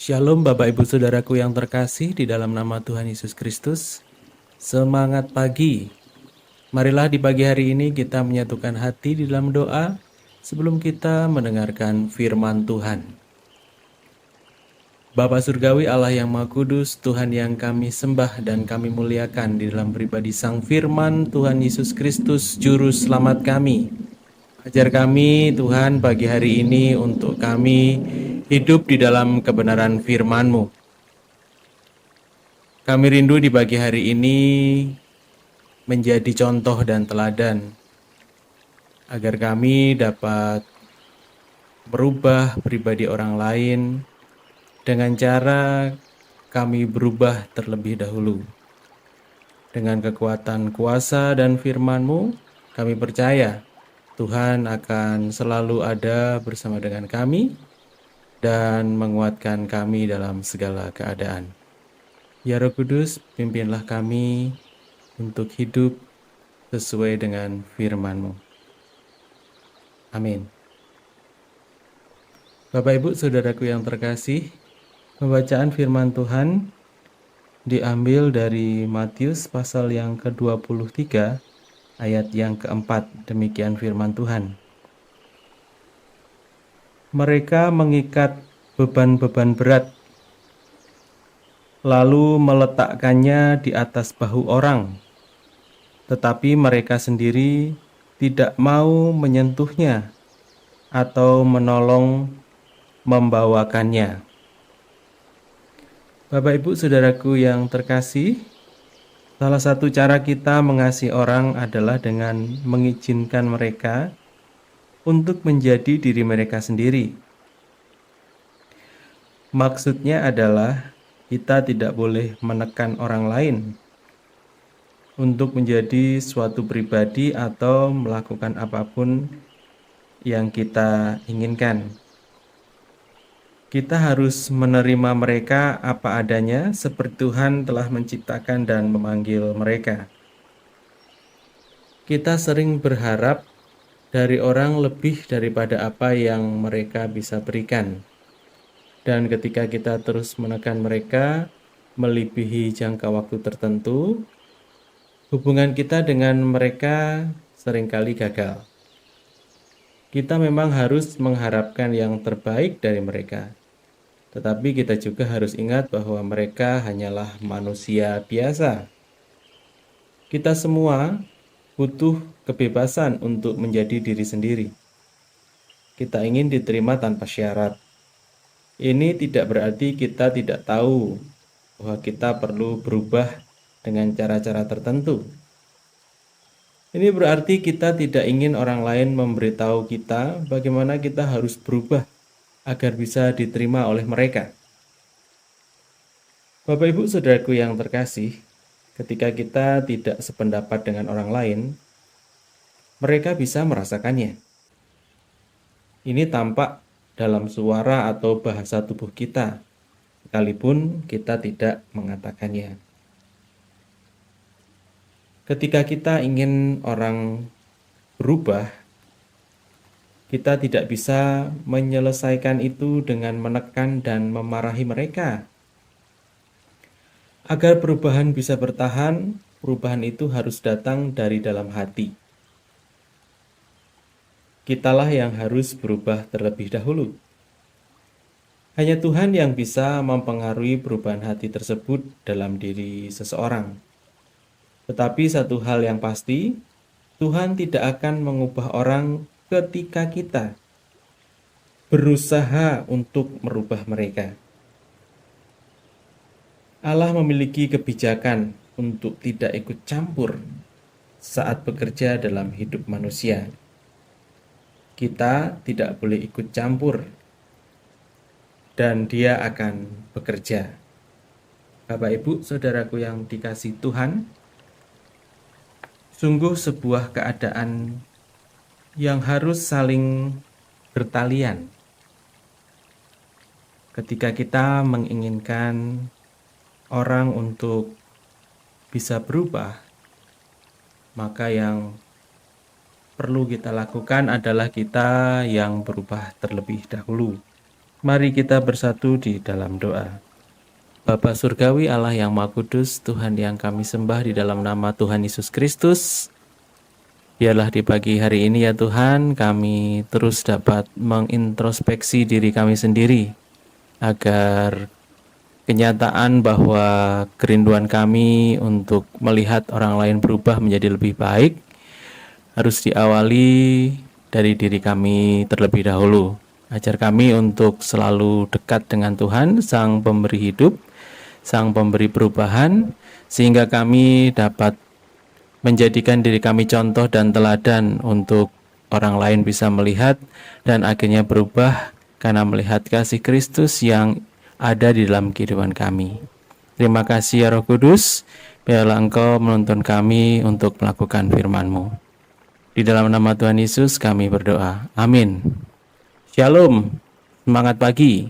Shalom Bapak Ibu Saudaraku yang terkasih di dalam nama Tuhan Yesus Kristus. Semangat pagi. Marilah di pagi hari ini kita menyatukan hati di dalam doa sebelum kita mendengarkan firman Tuhan. Bapa Surgawi Allah yang Maha Kudus, Tuhan yang kami sembah dan kami muliakan di dalam pribadi Sang Firman Tuhan Yesus Kristus, Juru Selamat kami. Ajar kami Tuhan pagi hari ini untuk kami hidup di dalam kebenaran firman-Mu. Kami rindu di pagi hari ini menjadi contoh dan teladan agar kami dapat merubah pribadi orang lain dengan cara kami berubah terlebih dahulu. Dengan kekuatan kuasa dan firman-Mu, kami percaya Tuhan akan selalu ada bersama dengan kami dan menguatkan kami dalam segala keadaan. Ya Roh Kudus, pimpinlah kami untuk hidup sesuai dengan firman-Mu. Amin. Bapak Ibu Saudaraku yang terkasih, pembacaan firman Tuhan diambil dari Matius pasal yang ke-23 ayat yang keempat. Demikian firman Tuhan. Mereka mengikat beban-beban berat, lalu meletakkannya di atas bahu orang, tetapi mereka sendiri tidak mau menyentuhnya atau menolong membawakannya. Bapak Ibu Saudaraku yang terkasih, salah satu cara kita mengasihi orang adalah dengan mengizinkan mereka untuk menjadi diri mereka sendiri. Maksudnya adalah kita tidak boleh menekan orang lain untuk menjadi suatu pribadi atau melakukan apapun yang kita inginkan. Kita harus menerima mereka apa adanya seperti Tuhan telah menciptakan dan memanggil mereka. Kita sering berharap dari orang lebih daripada apa yang mereka bisa berikan. Dan ketika kita terus menekan mereka melebihi jangka waktu tertentu, hubungan kita dengan mereka seringkali gagal. Kita memang harus mengharapkan yang terbaik dari mereka. Tetapi kita juga harus ingat bahwa mereka hanyalah manusia biasa. Kita semua butuh kebebasan untuk menjadi diri sendiri. Kita ingin diterima tanpa syarat. Ini tidak berarti kita tidak tahu bahwa kita perlu berubah dengan cara-cara tertentu. Ini berarti kita tidak ingin orang lain memberitahu kita bagaimana kita harus berubah agar bisa diterima oleh mereka. Bapak Ibu Saudaraku yang terkasih, ketika kita tidak sependapat dengan orang lain, mereka bisa merasakannya. Ini tampak dalam suara atau bahasa tubuh kita, sekalipun kita tidak mengatakannya. Ketika kita ingin orang berubah, kita tidak bisa menyelesaikan itu dengan menekan dan memarahi mereka. Agar perubahan bisa bertahan, perubahan itu harus datang dari dalam hati. Kitalah yang harus berubah terlebih dahulu. Hanya Tuhan yang bisa mempengaruhi perubahan hati tersebut dalam diri seseorang. Tetapi satu hal yang pasti, Tuhan tidak akan mengubah orang ketika kita berusaha untuk merubah mereka. Allah memiliki kebijakan untuk tidak ikut campur saat bekerja dalam hidup manusia. Kita tidak boleh ikut campur dan Dia akan bekerja. Bapak Ibu Saudaraku yang dikasihi Tuhan, sungguh sebuah keadaan yang harus saling bertalian. Ketika kita menginginkan orang untuk bisa berubah, maka yang perlu kita lakukan adalah kita yang berubah terlebih dahulu. Mari kita bersatu di dalam doa. Bapa Surgawi, Allah yang Maha Kudus, Tuhan yang kami sembah di dalam nama Tuhan Yesus Kristus, biarlah di pagi hari ini ya Tuhan, kami terus dapat mengintrospeksi diri kami sendiri, agar kenyataan bahwa kerinduan kami untuk melihat orang lain berubah menjadi lebih baik harus diawali dari diri kami terlebih dahulu. Ajar kami untuk selalu dekat dengan Tuhan, Sang Pemberi hidup, Sang Pemberi perubahan, sehingga kami dapat menjadikan diri kami contoh dan teladan untuk orang lain bisa melihat dan akhirnya berubah karena melihat kasih Kristus yang ada di dalam kehidupan kami. Terima kasih ya Roh Kudus, biarlah Engkau menuntun kami untuk melakukan firman-Mu. Di dalam nama Tuhan Yesus kami berdoa. Amin. Shalom. Semangat pagi.